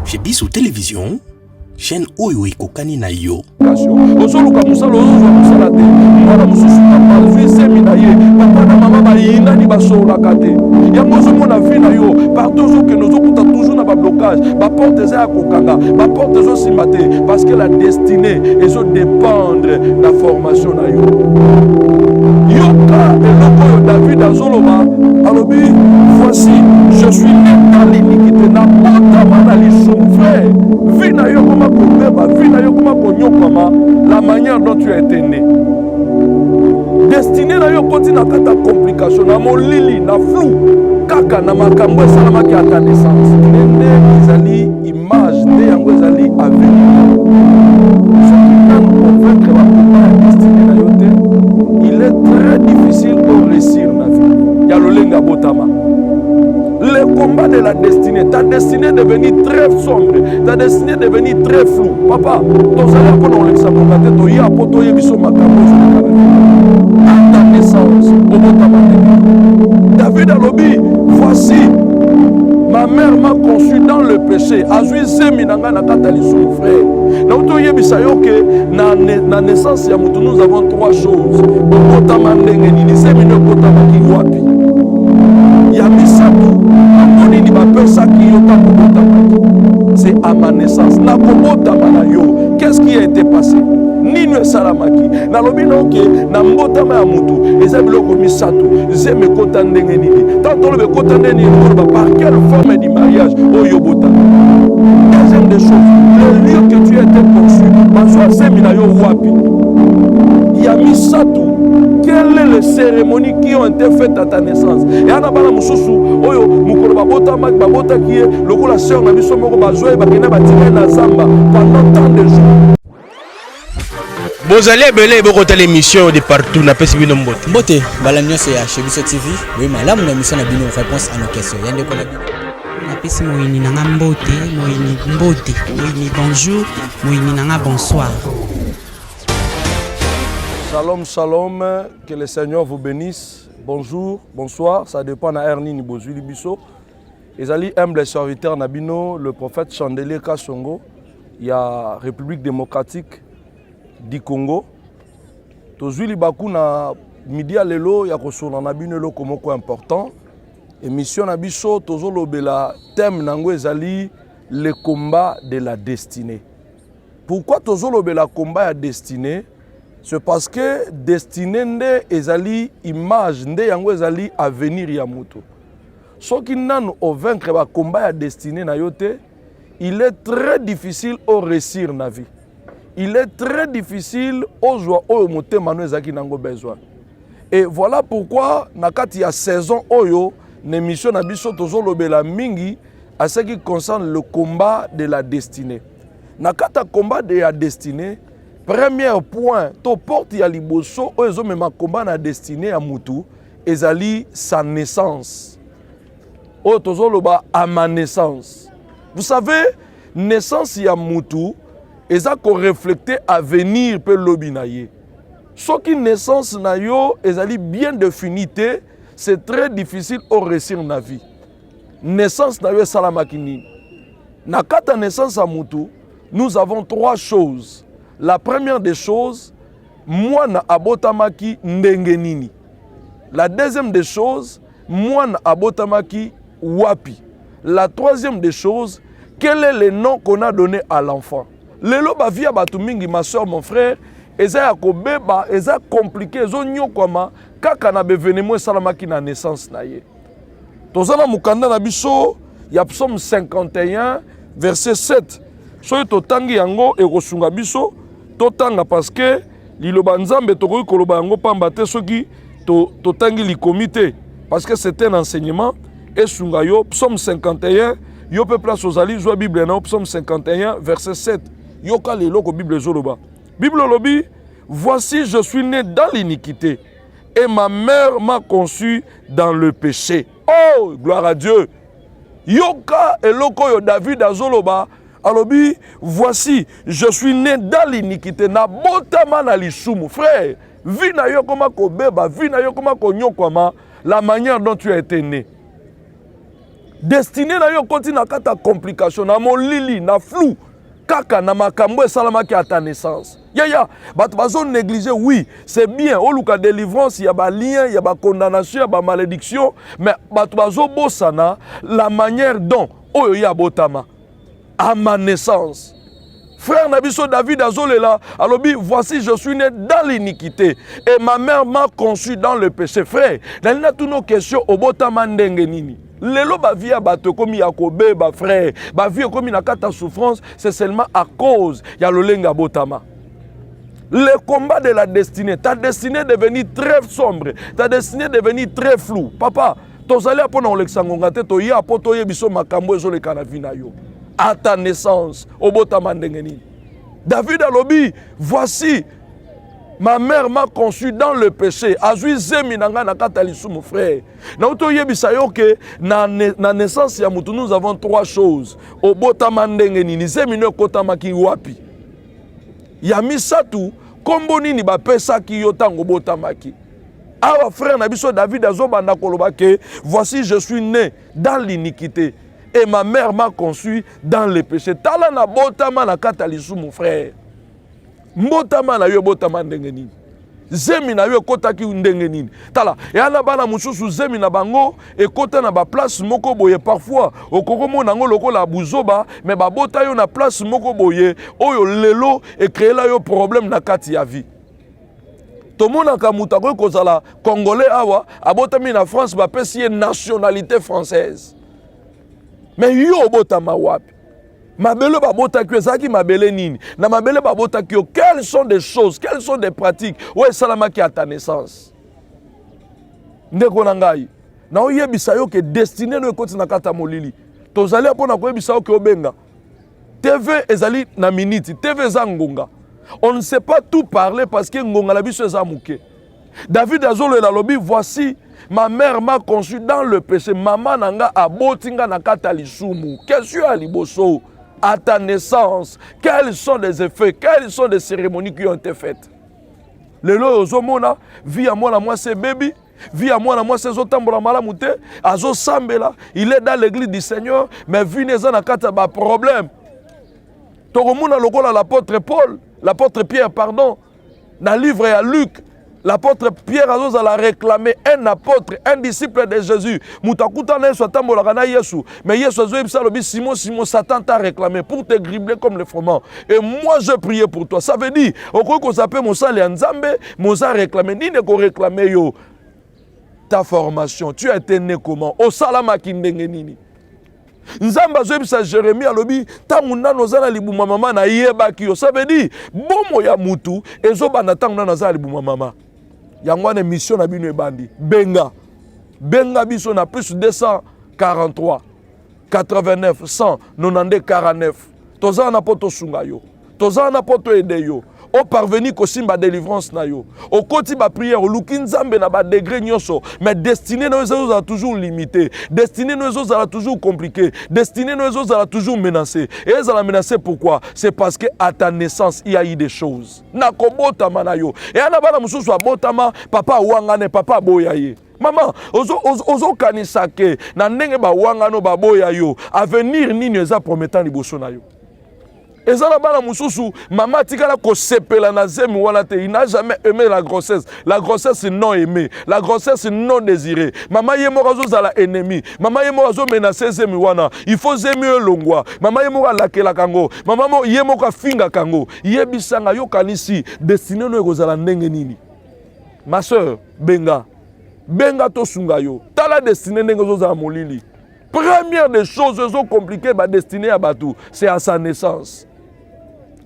Chez Bissou Télévision, chaîne Oyo Kokani na yo. Osoluka musala ozozwa musala te. Mwana mususu papa zwi semi na ye. Papa na mama bayinda ni basolaka te. Yango ozomona vi na yo. Partout ozokende ozokuta toujours na bablocage. Baporte eza ya kokanga. Baporte ezosimba te. Parce que la destinée ezodépendre na formation na yo. Yoka eloko oyo David azoloba alobi voici je suis né dans l'iniquité na botama na lisumu frère. Vi na yo koma kobeba, vi na yo koma konyokama, la manière dont tu as été né. Destiné na yo koti na kata complication, na molili, na flou, kaka na makambo esalamaki à ta naissance. Nde ezali image, nde yango ezali avenir. Soki nanu convaincre bakoma ya destiné na yo te, il est très difficile de réussir na vie. Ya lolenga botama. Le combat de la destinée, ta destinée est devenue très sombre, ta destinée est devenue très floue. Papa, ton salaire pour l'examen, tu y as pour y biso makambo à ta naissance, David a lobby, voici, ma mère m'a conçu dans le péché. Azui zeminanga na katali sou frère. Na uto yebisa yo ke na naissance ya mutu nous avons trois choses. Okotama ndenge nini zemino okotama ki wapi. Ya misatu amoni ni bapesaki yo ta kobotama. C'est à ma naissance. Na kobotama na yo. Qu'est-ce qui a été passé? Nino salamaki. Na lobi na oke na mbotama ya mutu. Eza biloko misatu. Zeme kota ndenge nini. Tanto lobe kota ndenge nini par quelle forme de mariage oyo botama. Deuxième des choses, le lieu que tu as été conçu, bazwa zemi na yo wapi. Ya misatu. Quelles sont les cérémonies qui ont été faites à ta naissance? Et à la bala mususu, oyo mukolo babota mak babota qui est le la sœur na biso moko bazwa e bakena batika na zamba pendant tant de jours. Bozali belé bokota l'émission de partout na pesi bino mbote. Mbote bala nyonso ya chez Biso TV. Oui malamu na mission na bino réponse à nos questions. Yande ko na bino. Na pesi moyini nanga mbote, moyini bonjour, moyini nanga bonsoir. Shalom, shalom, que le Seigneur vous bénisse. Bonjour, bonsoir, ça dépend de Erni ni Bozuli Biso. Ezali humble serviteur Nabino, le prophète Chandelier Kassongo, il y a République démocratique du Congo. Tozuli Baku na midi à lelo, il y a Kosona Nabino lo komoko important. Émission Nabiso, Tozolo Bela, thème Nango Ezali, le combat de la destinée. Pourquoi Tozolo Bela combat de la destinée? C'est parce que destinée nde ezali image nde yango ezali avenir ya mutu. Soki nanu o vaincre ba combat ya destinée na yote, il est très difficile au réussir na vie. Il est très difficile au joie au motema no ezaki nango besoin. Et voilà pourquoi na kati ya saison oyo l'émission na biso tozolobela mingi à ce qui concerne le combat de la destinée. Na kata combat de la destinée, premier point, to porte ya liboso oyo mema combat na destinée ya mutu ezali sa naissance. Oyo tozoloba à ma naissance. Vous savez, naissance ya mutu eza ko refléter avenir pe lobi na ye. Soki naissance na yo ezali bien définité, c'est très difficile au réussir na vie. Naissance na yo salamaki nini. Na kata naissance ya mutu, nous avons trois choses. La première des choses, moi na abotamaki ndenge nini. La deuxième des choses, moi na abotamaki wapi. La troisième des choses, quel est le nom qu'on a donné à l'enfant. Lelo ba via batu mingi, ma soeur, mon frère, eza ya kobeba, eza compliqué, ezo nyokwama, kaka na bevenemo salamaki na naissance na ye. Tozana mukanda na biso, ya psaume 51, verset 7. Soyo totangi yango ekosunga biso, totanga parce que liloba nzambe tokoki koloba yango pamba te soki totangi likomi te parce que c'est un enseignement et sunga yo psaume 51 yo pe place ozali zwa bible na psaume 51 verset 7 yo ka lelo ko bible zoloba bible lobi voici je suis né dans l'iniquité et ma mère m'a conçu dans le péché. Oh gloire à Dieu. Yoka eloko yo David azoloba alobi, voici, je suis né dans l'iniquité, na botama na lisumu. Frère, vi na yo koma ko beba, vi na yo koma ko nyokwama, la manière dont tu as été né. Destiné na yo koti na kata complication na molili na flou kaka na makambo esalamaki à ta naissance. Ya bato bazo négliger, oui c'est bien oluka délivrance, ya ba lien, ya ba condamnation, ya ba malédiction, mais bato bazo bosana la manière dont oyo ya botama à ma naissance. Frère Nabiso David Azolela, alobi, voici je suis né dans l'iniquité et ma mère m'a conçu dans le péché. Frère, dans toutes nos questions au botama ndenge nini. Lelo ba vie bato komi yakobe ba frère, ba vie komi na kata souffrance, c'est seulement à cause ya lolenga botama. Le combat de la destinée, ta destinée est devenue très sombre, ta destinée est devenue très floue. Papa, tozali apona oleksangonga te to ya poto yebiso makambo ezole kana vina yo. À ta naissance, au botama ndenge nini. David alobi, voici ma mère m'a conçu dans le péché. Azui zemi nanga na katalisu mon frère. Na uto yebisa yo ke na naissance ya mutu nous avons trois choses. Au botama ndenge nini, zemi no kotama ki wapi. Ya misatu kombo nini ba pesa ki yo tango botama ki. Awa frère na biso David azobanda koloba ke voici je suis né dans l'iniquité et ma mère m'a conçu dans le péché. Tala na botama na katalisu mon frère. Mbotama na yo botama ndenge nini. Zemi na yo kotaki ndenge nini. Tala, yana bana mususu zemi na bango ekota na ba place moko boye parfois okoko nango lokola buzoba mais ba bota yo na place moko boye oyo lelo e créer la yo problème na kati ya vie. Tomona ka mutako kozala congolais awa abotami na France ba pesi nationalité française. Mais yo botama wapi? Mabele babota ki ezaki mabele nini? Na mabele babota ki quelles sont des choses, quelles sont des pratiques ouais salama ki à ta naissance. Ndeko na ngai. Na oyebisa yo ke destiné no ekoti na kata molili. Tozali apona ko yebisa yo ke obenga. TV ezali na minute, TV za ngonga. On ne sait pas tout parler parce que ngonga la biso eza muke. David azolo la lobi, voici ma mère m'a conçu dans le péché. Maman nanga abotinga na kata lisumu. Question à liboso. À ta naissance, quels sont les effets, quelles sont les cérémonies qui ont été faites? Le lo ozomona, vie à moi c'est baby, vie à moi c'est zotambola malamute, azo sambela, il est dans l'église du Seigneur, mais vie n'est pas kata ba problème. Toromuna lokola l'apôtre Paul, l'apôtre Pierre pardon, dans le livre à Luc. L'apôtre Pierre a réclamé un apôtre, un disciple de Jésus. Moutakuta na soit tambola na Yesu, mais Yesu a Simon Simon Satan t'a réclamé pour te gribler comme le froment. Et moi je priais pour toi. Ça veut dire au qu'on s'appelle Moussa le Nzambe, Moussa réclamé ni ne ko réclamer yo ta formation. Tu as été né comment? Au salama kindenge nini. Nzamba zebisa Jérémie alobi tanguna nozala libuma mama na yebaki yo. Ça veut dire bomo ya mutu ezobana tanguna nozala libuma mama. Yangwane mission na bino ebandi. Benga. Benga biso na plus 243, 89, 100, 92, 49. Toza na poto sunga yo. Toza na poto ede yo. O parveni ko simba délivrance na yo. O koti ba prière o luki nzambe na ba degré nyonso, mais destiné no ezo za toujours limité. Destiné no ezo za toujours compliqué. Destiné no ezo za toujours menacé. Et eza la menacé pourquoi? C'est parce que à ta naissance il y a eu des choses. Na kobota manayo. Et ana bana mususu abotama papa wangane papa boyaye. Maman, ozo kanisa ke na ndenge ba wangano ba boyayo. Avenir nini eza promettant liboso na yo. Et ça là-bas, maman tikala ko sepela na zemi wana te, il n'a jamais aimé la grossesse. La grossesse c'est non aimé, la grossesse c'est non désiré. Maman yemo razo zala ennemi, maman yemo razo menacer zemi wana. Il faut zemi longwa. Maman yemo lakela kango, maman yemo ka finga kango. Yebisanga yo kanisi destiné no kozala ndenge nini. Ma sœur, benga. Benga to sunga yo. Tala destiné ndenge zozala molili. Première des choses compliquées ba destiné à Batou, c'est à sa naissance.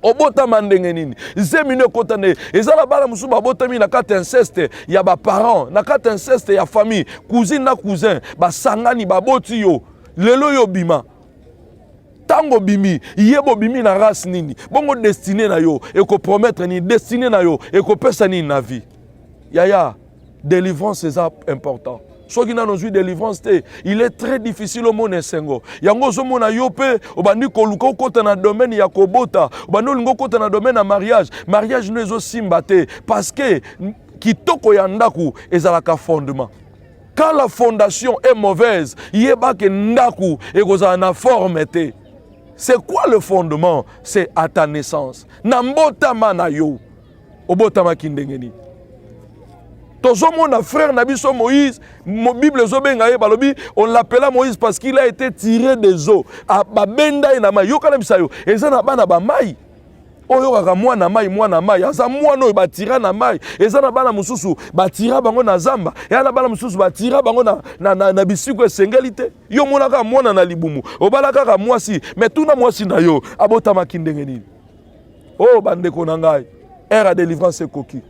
Obota mandenge nini zemine kotane ezala bala musu ba botami na kata inceste ya ba parents na kata inceste ya famille cousine na cousin ba sangani ba boti yo lelo yo bima tango bimi yebo bimi na race nini bongo destiné na yo e ko promettre ni destiné na yo e ko pesa ni na vie yaya délivrance c'est important. Soki na nozui délivrance te, il est très difficile au monde sengo. Yango zo mona yope, obandi ko luka kota na domaine ya kobota, obandi lingo kota na domaine na mariage. Mariage no ezo simba te parce que kitoko ya ndaku ezalaka fondement. Quand la fondation est mauvaise, yeba ke ndaku et goza na forme te. C'est quoi le fondement? C'est à ta naissance. Nambotama na yo. Obotama kindengeni. Mon frère Nabiso Moïse, mon Bible zobenga ye balobi, on l'appela Moïse parce qu'il a été tiré des eaux. A babenda ina mai yo kana bisayo. Eza na bana ba mai. Oyo kaka mwana mai, aza mwana oyo batira na mai. Eza na bana mususu batira bango na zamba. Ya na bana mususu batira bango na bisiku esengeli te. Yo mona kaka mwana na libumu. Obala kaka mwasi, mais tuna mwasi na yo abotama kindenge nini. Oh bandeko na ngai, era délivrance ekoki.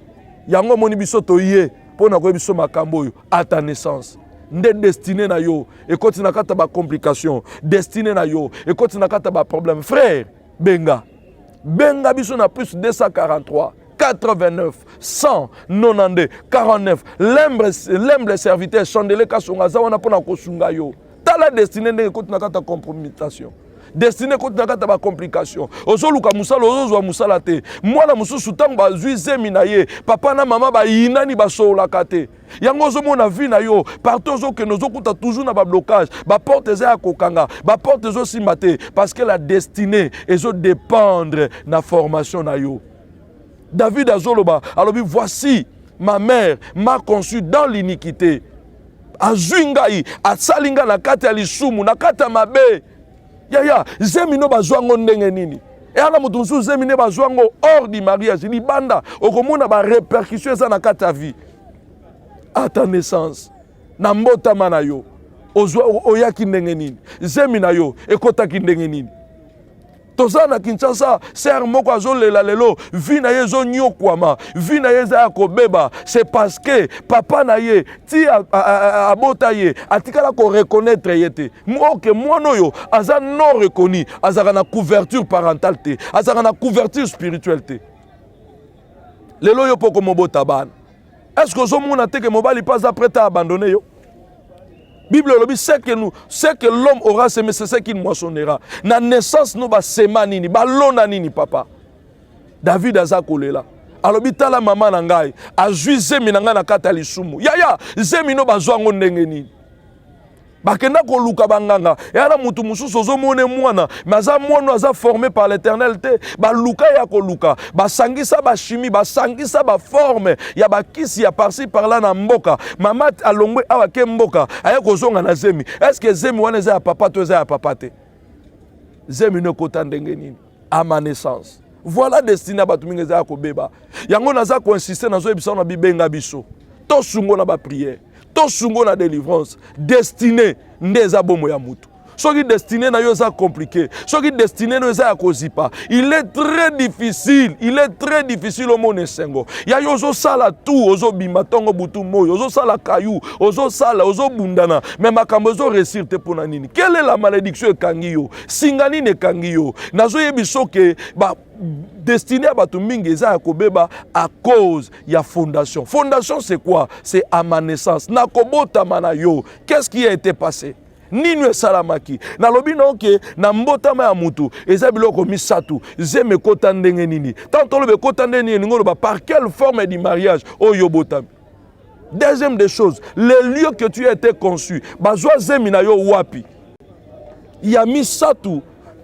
Yango moni biso toye pona ko biso makambo yo à ta naissance. Nde destiné na yo ekoti na kata ba complication, destiné na yo ekoti na kata ba problème. Frère, benga biso na plus 243 89 100 92 49 l'humble serviteur Chandelier Kasonga za wana pona kosunga yo. Tala destiné nde ekoti na kata compromission. Destiné contre nakata ba complication. Ozoluka musala ozozwa musala te. Mwana mususu tango bazwi zemi na ye, papa na mama ba yinani ba solaka te. Yango ozomona vie na yo, partout ozoke nozokuta toujours na ba blocage, ba porte eza ya kokanga, ba porte ezo simate parce que la destinée ezo dépendre na formation na yo. David azoloba, alobi voici ma mère m'a conçu dans l'iniquité. Azwingai, atsalinga na kata lisumu, na kata mabe. Ya, zemino bazwango ndenge nini. Et ala mutu mususu zemine bazwango hors du mariage, ni banda, okomona ba répercussion eza na kata vie. À ta naissance, na mbotama na yo, oyaki ndenge nini. Zemina yo, ekotaki ndenge nini. Tozana Kinshasa, ser moko azolela lelo, vi na ye zo nyokwama, vi na ye za ya kobeba, c'est parce que papa na ye, ti abota ye, atikala ko reconnaître ye te. Moke mwana yo, aza non reconnu, azaka na couverture parentale te, azaka na couverture spirituelle te. Lelo yo poko mobota bana. Est-ce que zo mona te ke mobali pas prêt à abandonner yo? Bible lobi c'est que l'homme aura semé, c'est ce qu'il moissonnera. Na naissance no ba sema nini, ba lona nini papa. David azakolela. Alobi tala mama na ngai, azwi zemi na ngai na kata lisumu. Ya, zemi no bazwango ndenge nini. Bakenda ko luka banganga. Yana mutu mususu ozomone mwana, mais aza mwana aza formé par l'Éternel te. Ba luka ya ko luka, ba sangisa ba chimie, ba sangisa ba forme, ya ba kisi ya parci par là na mboka. Mama alongwe awa ke mboka, aya ko zonga na zemi. Est-ce que zemi wana za ya papa to za ya papa te? Zemi no kota ndenge nini? À ma naissance. Voilà destiné ba tuminga za ko beba. Yango naza ko insister na zo ebisa na bibenga biso. To sungo na ba prière. To sungo na délivrance, destiné ndeza bomo ya mutu. Soki destiné na yo za compliqué, soki destiné na za kozipa, il est très difficile au monde sengo. Ya yo zo sala tout, ozo bimatongo butu moyo, ozo sala kayu, ozo sala, ozo bundana, mais makambo zo réussir te pona nini. Quelle est la malédiction ekangi yo? Singani ne kangi yo. Nazo yebiso ke ba destiné à batu mingi eza ya kobeba à cause ya fondation. Fondation c'est quoi? C'est à ma naissance. Na kobota mana yo. Qu'est-ce qui a été passé? Ninu salamaki. Na lobi na oke na mbotama ya mutu eza biloko misatu. Zeme kota ndenge nini. Tanto lobe kota ndenge nini ngoloba par quelle forme du mariage oyo botami. Deuxième des choses, les lieux que tu as été conçu. Bazwa zemi na yo wapi. Ya misatu.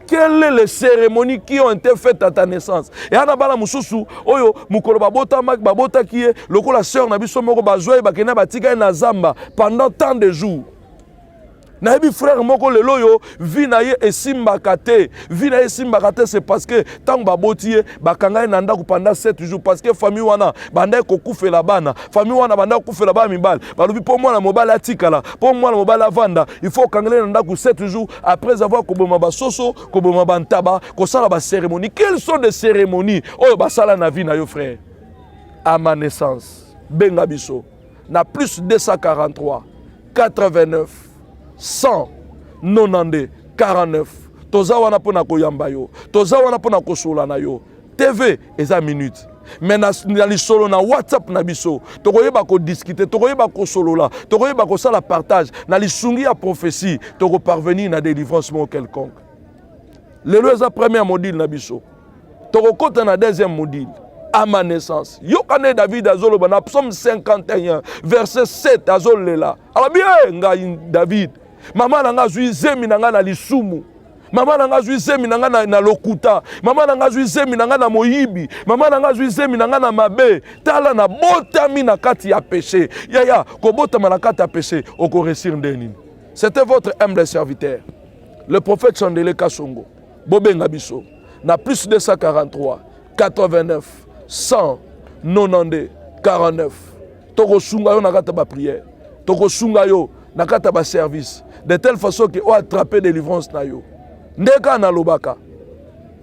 Quelles sont les cérémonies qui ont été faites à ta naissance? Et à Nabala Moussousou, Oyo, Mukolo Babota Mak, Babota qui est, le la sœur Nabiso Moko Bazoé, Bakena Batiga na Zamba, pendant tant de jours. Nabi frère Moko le loyo, Vinaye et Simbakate. Vinaye Simbakate, c'est parce que tant Babotiye, Bakanga Nanda pendant 7 jours, parce que famille wana, Banda Kokufe la bana, famille wana Banda Kokufe la bana Mibal. Balubi pour moi la mobile Atikala, pour moi la mobile Vanda, il faut qu'Anglais Nanda 7 jours après avoir Koboma Basoso, Koboma Bantaba, Kosala ba cérémonie. Quelles sont des cérémonies? Oh, Basala na vie na yo frère. À ma naissance, Benga Biso, na plus 243, 89. 100, 92, 49. Toza wana pona koyamba yo. Toza wana pona kosola na yo. TV eza minute. Mais na lisolo na WhatsApp na biso. Tokoyeba ko discuter, tokoyeba ko solola, tokoyeba ko sala partage. Na lisungi ya prophétie, toko parvenir na délivrance mo quelconque. Lelo eza premier module na biso. Toko kota na deuxième module. à ma naissance. Yokane David azolo bana psaume 51 verset 7 azolela. Alors bien ngai David, maman nanga zui zemi nanga na lisumu. Maman nanga zui zemi nanga na lokuta. Maman nanga zui zemi nanga na moyibi. Maman nanga zui zemi nanga na mabe. Tala na botami na kati ya péché. Ya ko botama na kati ya péché oko réussir ndeni. C'était votre humble serviteur, le prophète Chandele Kasongo. Bobenga biso na plus 243 89 192 49. Toko sunga yo na kata ba prière. Toko sunga yo na kata ba service. De telle façon que o attraper délivrance na yo. Ndeka na lobaka.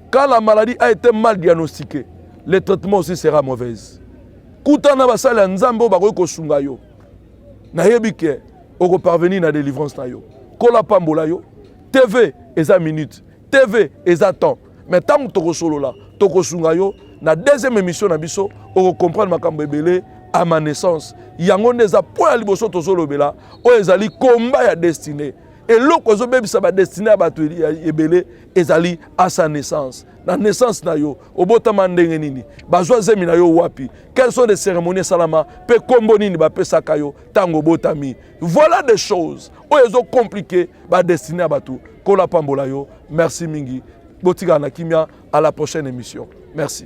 Quand la maladie a été mal diagnostiquée, le traitement aussi sera mauvais. Kutana basala nzambo ba ko sunga yo. Na yebike oko parvenir na délivrance na yo. Kola pambola yo. TV eza minute. TV eza temps. Mais tant que toko solo la, toko sunga yo na deuxième émission na biso, oko comprendre makambo ebele à ma naissance. Yango neza point liboso tozolo bela, o ezali combat ya destinée. Et l'autre zo bebisa ba destinée ba to ebele ezali à sa naissance. La naissance na yo, obotama ndenge nini, bazwa zemi na yo wapi, quelles sont les cérémonies salama, pe kombo nini ba pesaka yo tango botami. Voilà des choses oyezo compliquées ba destinée ba to. Kola pambola yo, merci mingi. Botiga na kimia, à la prochaine émission. Merci.